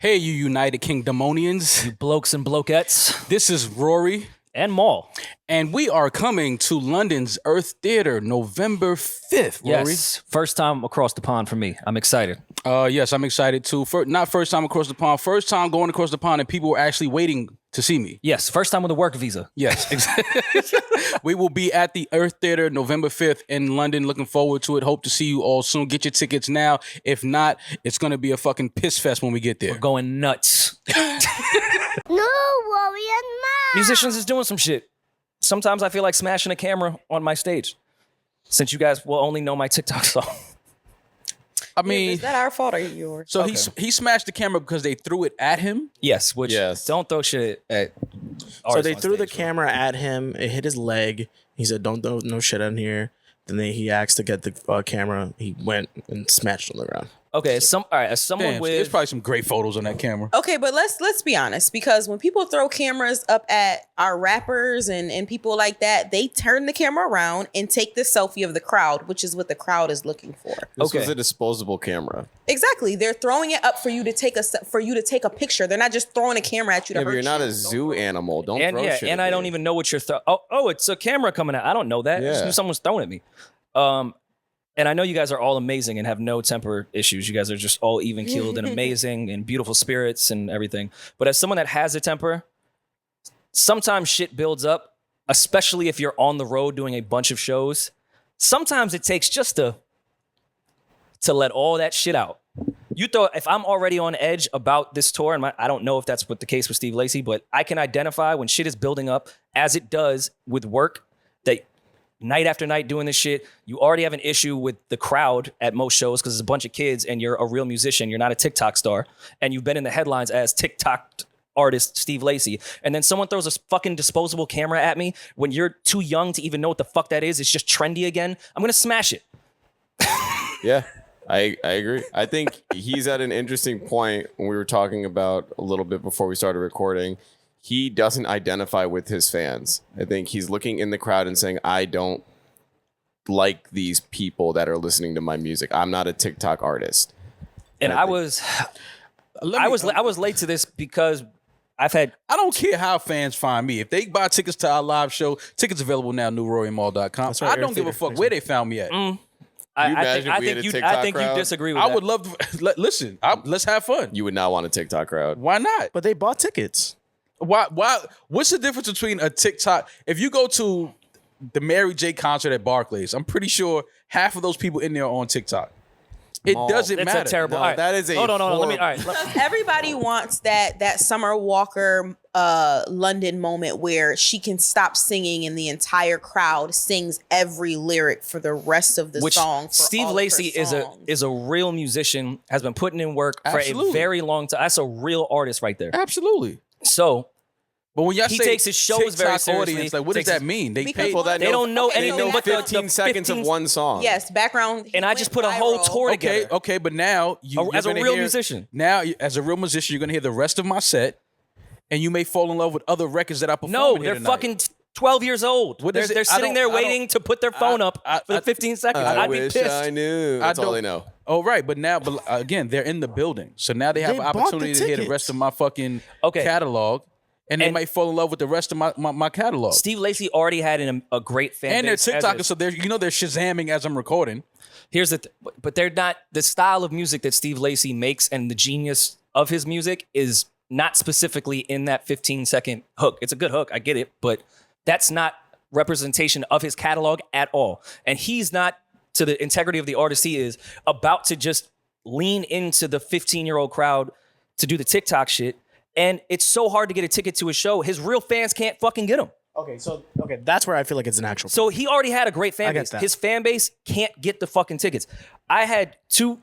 Hey, you United Kingdomonians. You blokes and blokettes. This is Rory. And Maul. And we are coming to London's Earth Theatre November 5th, Rory. Yes, first time across the pond for me. I'm excited. Yes, I'm excited too. Not first time across the pond, first time going across the pond and people were actually waiting to see me. Yes, first time with a work visa. Yes, exactly. We will be at the Earth Theatre November 5th in London. Looking forward to it. Hope to see you all soon. Get your tickets now. If not, it's going to be a fucking piss fest when we get there. We're going nuts. No, Rory and Ma. Musicians is doing some shit. Sometimes I feel like smashing a camera on my stage. Since you guys will only know my TikTok song. I mean, is that our fault or yours? So he smashed the camera because they threw it at him? Yes, don't throw shit at So they threw the camera at him. It hit his leg. He said, "Don't throw no shit in here." Then he asked to get the camera. He went and smashed on the ground. Okay, all right, as someone Damn, with... There's probably some great photos on that camera. Okay, but let's be honest, because when people throw cameras up at our rappers and people like that, they turn the camera around and take the selfie of the crowd, which is what the crowd is looking for. This was a disposable camera. Exactly, they're throwing it up for you to take a picture. They're not just throwing a camera at you to hurt You're not you. a zoo animal. Don't and throw shit. And at I me. don't even know what you're throwing. Oh, it's a camera coming out. I don't know that. I just knew someone's throwing at me. And I know you guys are all amazing and have no temper issues. You guys are just all even keeled and amazing and beautiful spirits and everything. But as someone that has a temper, sometimes shit builds up, especially if you're on the road doing a bunch of shows. Sometimes it takes just to let all that shit out. You throw, if I'm already on edge about this tour, and I don't know if that's what the case with Steve Lacy, but I can identify when shit is building up, as it does with work, that night after night doing this shit, you already have an issue with the crowd at most shows because it's a bunch of kids and you're a real musician. You're not a TikTok star. And you've been in the headlines as TikTok artist Steve Lacy. And then someone throws a fucking disposable camera at me when you're too young to even know what the fuck that is. It's just trendy again. I'm going to smash it. Yeah, I agree. I think he's at an interesting point when we were talking about a little bit before we started recording. He doesn't identify with his fans. I think he's looking in the crowd and saying, I don't like these people that are listening to my music. I'm not a TikTok artist. And I was late to this because I don't care how fans find me. If they buy tickets to our live show, tickets available now, newrorymall.com. Right, I don't give a fuck where they found me at. I think you disagree with that. I would love to listen. Let's have fun. You would not want a TikTok crowd. Why not? But they bought tickets. Why? What's the difference between a TikTok? If you go to the Mary J concert at Barclays, I'm pretty sure half of those people in there are on TikTok. It doesn't matter. It's a terrible. No, all right. that is a Hold on. Let me. horrible- All right. Because everybody wants that Summer Walker London moment where she can stop singing and the entire crowd sings every lyric for the rest of the song. For Steve all of Lacy her is a real musician, has been putting in work for a very long time. That's a real artist right there. Absolutely. So, but when y'all he say takes his shows very TikTok seriously, audience, like, what does that mean? They Because pay. well, they don't know Okay, anything no, but 15 seconds of one song. Yes, background. And I just put a whole tour together. Okay, but now As a real musician. Now, as a real musician, you're gonna hear the rest of my set, and you may fall in love with other records that I perform. No, here they're tonight. fucking 12 years old. What is it? They're I sitting don't- there I waiting to put their phone up for the 15 seconds. I I'd be wish pissed. I knew. That's all they know. Oh, right, but now, again, they're in the building, so now they have They an bought the opportunity to hear the tickets. rest of my fucking Okay. catalog, and they might fall in love with the rest of my catalog. Steve Lacy already had a great fan And they're base. as TikTokers, is. so they're Shazamming as I'm recording. Here's but they're not, the style of music that Steve Lacy makes and the genius of his music is not specifically in that 15-second hook. It's a good hook, I get it, but that's not representation of his catalog at all. And he's not, to the integrity of the artist he is, about to just lean into the 15-year-old crowd to do the TikTok shit. And it's so hard to get a ticket to a show. His real fans can't fucking get him. Okay, that's where I feel like it's an actual. So he already had a great fan I get base. that. His fan base can't get the fucking tickets. I had two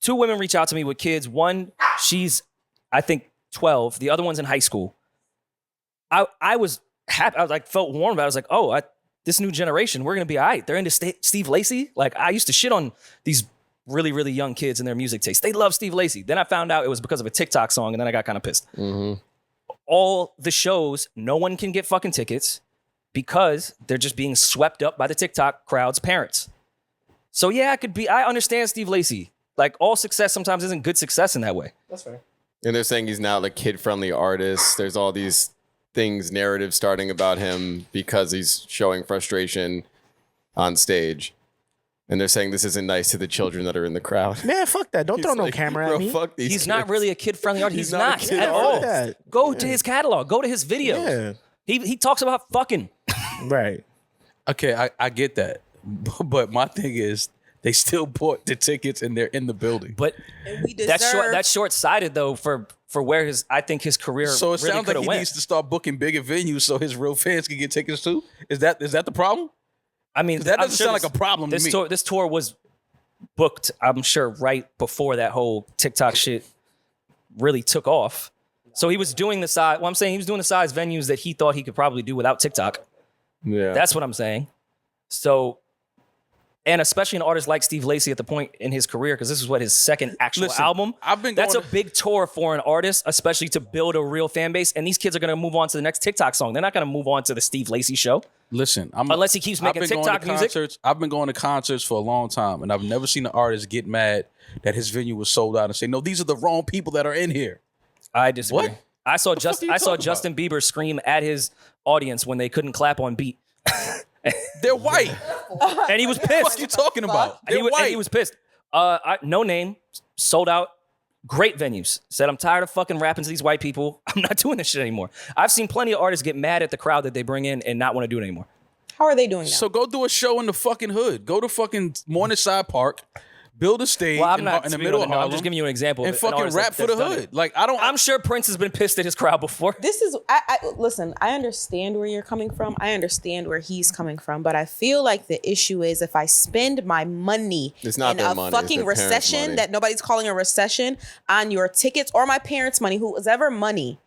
women reach out to me with kids. One, she's, I think, 12. The other one's in high school. I was happy. I was like, felt warm about it. I was like, oh, this new generation, we're going to be all right. They're into Steve Lacy. Like, I used to shit on these really, really young kids and their music taste. They love Steve Lacy. Then I found out it was because of a TikTok song, and then I got kind of pissed. Mm-hmm. All the shows, no one can get fucking tickets because they're just being swept up by the TikTok crowd's parents. So yeah, I understand Steve Lacy. Like, all success sometimes isn't good success in that way. That's fair. And they're saying he's not a kid-friendly artist. There's all these narratives starting about him because he's showing frustration on stage. And they're saying this isn't nice to the children that are in the crowd. Man, fuck that. Don't throw no camera at me. Fuck these He's kids. not really a kid-friendly artist. He's not a kid at all. artist. Go to his catalog. Go to his videos. Yeah. He talks about fucking. Right. Okay, I get that. But my thing is, they still bought the tickets and they're in the building. But We deserve. that's short-sighted though for where I think his career So it really sounds like he went. needs to start booking bigger venues so his real fans can get tickets too. Is that the problem? I mean, That I'm doesn't sure sound like a problem to me. This tour was booked, I'm sure, right before that whole TikTok shit really took off. So he was doing the size. Well, I'm saying he was doing the size venues that he thought he could probably do without TikTok. Yeah. That's what I'm saying. So, and especially an artist like Steve Lacy at the point in his career, because this is what his second actual Listen, album. I've been That's a going- big tour for an artist, especially to build a real fan base. And these kids are going to move on to the next TikTok song. They're not going to move on to the Steve Lacy show. Listen, Unless he keeps making TikTok music. I've been going to concerts for a long time, and I've never seen an artist get mad that his venue was sold out and say, "No, these are the wrong people that are in here." I disagree. What? I saw fuck are you talking Justin Bieber scream at his audience when they couldn't clap on beat. They're white. And he was What are pissed. you talking about? And They're and white. he was pissed. No name, sold out, great venues. Said, I'm tired of fucking rapping to these white people. I'm not doing this shit anymore. I've seen plenty of artists get mad at the crowd that they bring in and not want to do it anymore. How are they doing that? So go do a show in the fucking hood. Go to fucking Morningside Park, build a stage Well, I'm in, not in the speaking middle on of it. No, Harlem, I'm just giving you an example. and of an fucking artist rap for the that's done hood. it. Like I don't. I'm sure Prince has been pissed at his crowd before. This is listen, I understand where you're coming from. I understand where he's coming from, but I feel like the issue is if I spend my money It's not in their a money, it's fucking their parents' recession money. that nobody's calling a recession on your tickets or my parents' money, who's ever money,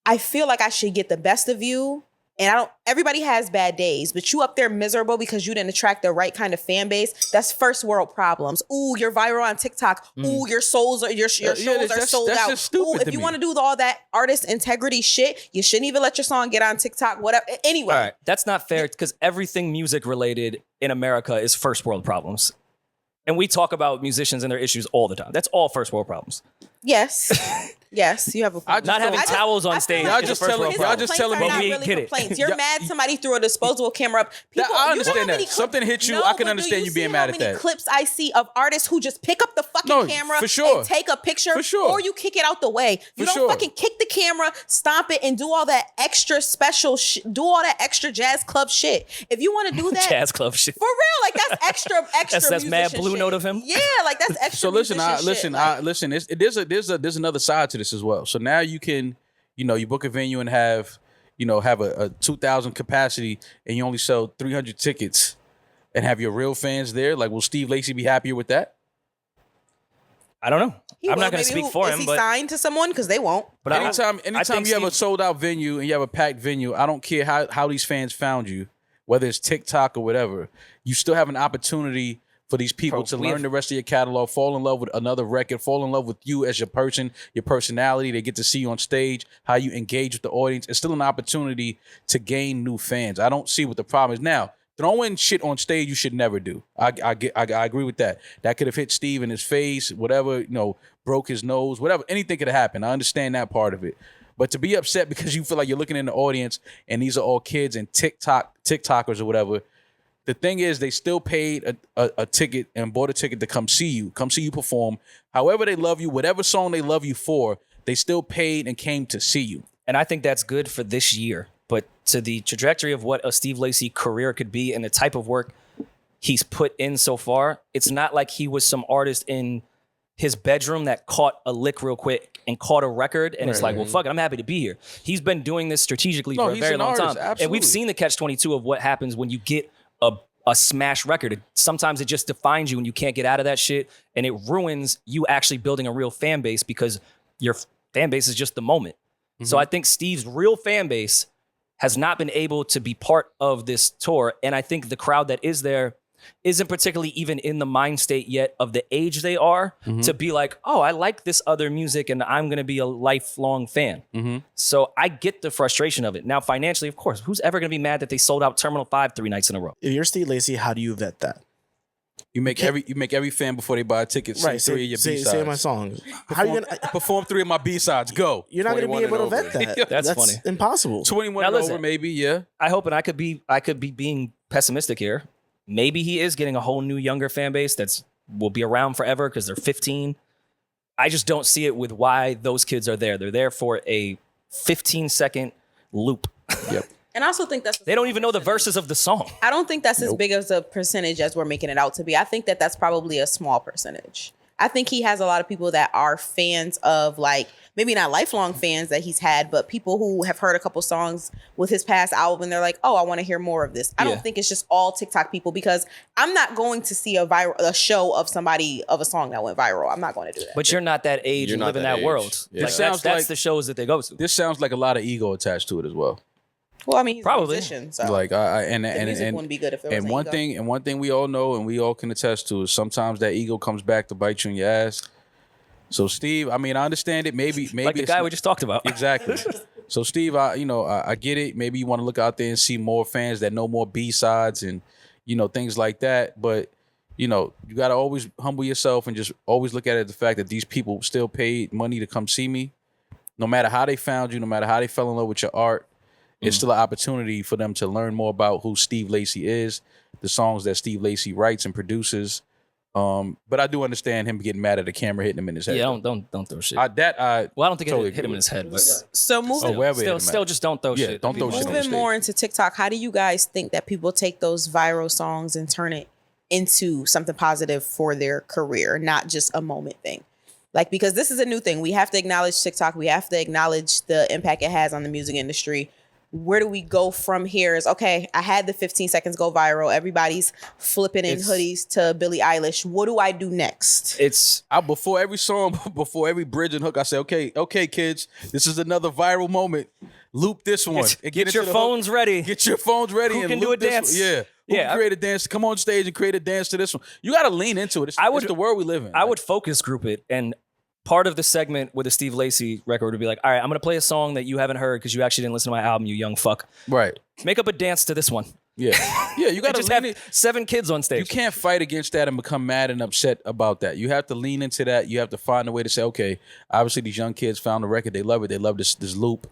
I feel like I should get the best of you. And everybody has bad days, but you up there miserable because you didn't attract the right kind of fan base. That's first world problems. Ooh, you're viral on TikTok. Ooh, your shows are sold that's out. just stupid Ooh, if to you me. want to do all that artist integrity shit, you shouldn't even let your song get on TikTok, whatever. Anyway. All right, that's not fair because everything music related in America is first world problems. And we talk about musicians and their issues all the time. That's all first world problems. Yes. Yes, you have a point. Not having towels on stage. Y'all is just a first telling- world y'all problem. just telling me- Not But we really get it. complaints. You're Yeah, mad somebody threw a disposable camera up. That- I you know understand how many that. clips- Something hit you, No, I can but do understand you see being how mad at many that. clips I see of artists who just pick up the fucking No, camera for sure. and take a picture, For sure. or you kick it out the way. You For don't sure. fucking kick the camera, stomp it, and do all that extra special do all that extra jazz club shit. If you want to do that, Jazz club shit. for real, like that's extra. That's mad musician blue shit. note of him. Yeah, like that's extra. So listen, musician shit. listen. There's another side to this as well. So now you can, you book a venue and have a 2,000 capacity, and you only sell 300 tickets, and have your real fans there. Like, will Steve Lacy be happier with that? I don't know. He I'm will. not going to Maybe speak for is him, he but signed to someone? Because they won't. Anytime think you have a Steve- sold out venue and you have a packed venue, I don't care how these fans found you, whether it's TikTok or whatever, you still have an opportunity for these people Bro, to we learn have- the rest of your catalog, fall in love with another record, fall in love with you as your person, your personality. They get to see you on stage, how you engage with the audience. It's still an opportunity to gain new fans. I don't see what the problem is. Now, throwing shit on stage you should never do. I agree with that. That could have hit Steve in his face, whatever, broke his nose, whatever. Anything could have happened. I understand that part of it. But to be upset because you feel like you're looking in the audience and these are all kids and TikTokers or whatever, the thing is, they still paid a ticket and bought a ticket to come see you perform. However they love you, whatever song they love you for, they still paid and came to see you. and I think that's good for this year. But to the trajectory of what a Steve Lacy career could be and the type of work he's put in so far, it's not like he was some artist in his bedroom that caught a lick real quick and caught a record and it's like, well, fuck it, I'm happy to be here. He's been doing this strategically for a he's very an long artist, time. And absolutely. we've seen the catch-22 of what happens when you get a smash record. Sometimes it just defines you and you can't get out of that shit, and it ruins you actually building a real fan base because your fan base is just the moment. So I think Steve's real fan base has not been able to be part of this tour, and I think the crowd that is there isn't particularly even in the mind state yet of the age they are to be like, oh, I like this other music and I'm going to be a lifelong fan. So I get the frustration of it. Now, financially, of course, who's ever going to be mad that they sold out Terminal 5 3 nights in a row? If you're Steve Lacy, how do you vet that? You make every fan before they buy a ticket sing 3 of your B-sides. Say my songs. How you gonna perform 3 of my B-sides? Go. You're not gonna be able to vet that. That's funny. Impossible. 21 and over, maybe. Yeah. I hope, and I could be being pessimistic here. Maybe he is getting a whole new younger fan base will be around forever because they're 15. I just don't see it with why those kids are there. They're there for a 15-second loop. Yep. And I also think they don't even know the verses of the song. I don't think that's as big as a percentage as we're making it out to be. I think that's probably a small percentage. I think he has a lot of people that are fans of, like, maybe not lifelong fans that he's had, but people who have heard a couple songs with his past album and they're like, oh, I want to hear more of this. I don't think it's just all TikTok people, because I'm not going to see a show of a song that went viral. I'm not going to do that. But you're not that age and live in that world. Yeah. Like, that's the shows that they go to. This sounds like a lot of ego attached to it as well. Well, I mean, he's probably a musician, so like and music wouldn't be good if there was one thing we all know and we all can attest to is sometimes that ego comes back to bite you in your ass. So Steve, I mean, I understand it. Maybe like the guy we just talked about. Exactly. So Steve, I get it. Maybe you want to look out there and see more fans that know more B-sides and things like that. But you got to always humble yourself and just always look at it the fact that these people still paid money to come see me, no matter how they found you, no matter how they fell in love with your art. It's still an opportunity for them to learn more about who Steve Lacy is, the songs that Steve Lacy writes and produces. But I do understand him getting mad at the camera hitting him in his head. Yeah, don't throw shit. I don't think it hit him in his head. But so moving, still just don't throw shit. Don't throw shit. Moving more into TikTok, how do you guys think that people take those viral songs and turn it into something positive for their career, not just a moment thing? Like, because this is a new thing. We have to acknowledge TikTok. We have to acknowledge the impact it has on the music industry. Where do we go from here? Is okay, I had the 15 seconds go viral. Everybody's flipping in hoodies to Billie Eilish. What do I do next? Before every song, before every bridge and hook, I say, okay, kids, this is another viral moment. Loop this one. Get your phones ready. Get your phones ready. Who can do a dance? Yeah. Who can create a dance? Come on stage and create a dance to this one. You got to lean into it. It's the world we live in. I would focus group it, and part of the segment with the Steve Lacy record would be like, all right, I'm going to play a song that you haven't heard because you actually didn't listen to my album, you young fuck. Right. Make up a dance to this one. Yeah. Yeah, you got to just have 7 kids on stage. You can't fight against that and become mad and upset about that. You have to lean into that. You have to find a way to say, okay, obviously these young kids found the record. They love it. They love this loop.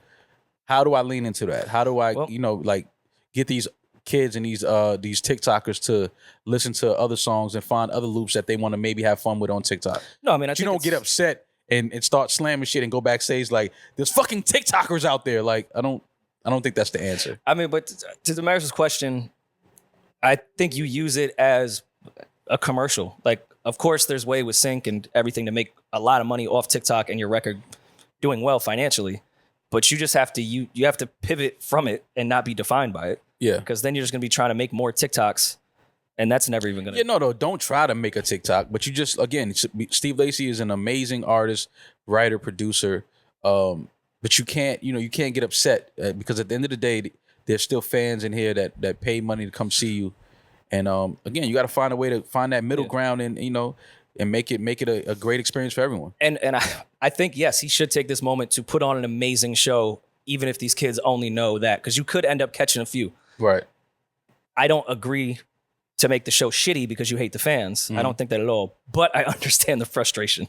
How do I lean into that? How do I, get these kids and these TikTokers to listen to other songs and find other loops that they want to maybe have fun with on TikTok? No, I mean, you don't get upset and start slamming shit and go backstage like there's fucking TikTokers out there. Like I don't think that's the answer. I mean, but to Demaris' question, I think you use it as a commercial. Like, of course, there's way with sync and everything to make a lot of money off TikTok and your record doing well financially. But you just have to you have to pivot from it and not be defined by it. Yeah. Because then you're just gonna be trying to make more TikToks, and that's never even gonna. Yeah, no, don't try to make a TikTok. But you just, again, Steve Lacy is an amazing artist, writer, producer. But you can't get upset because at the end of the day, there's still fans in here that pay money to come see you. And again, you got to find a way to find that middle ground and and make it a great experience for everyone. And I think, yes, he should take this moment to put on an amazing show, even if these kids only know that, because you could end up catching a few. Right. I don't agree to make the show shitty because you hate the fans. I don't think that at all. But I understand the frustration.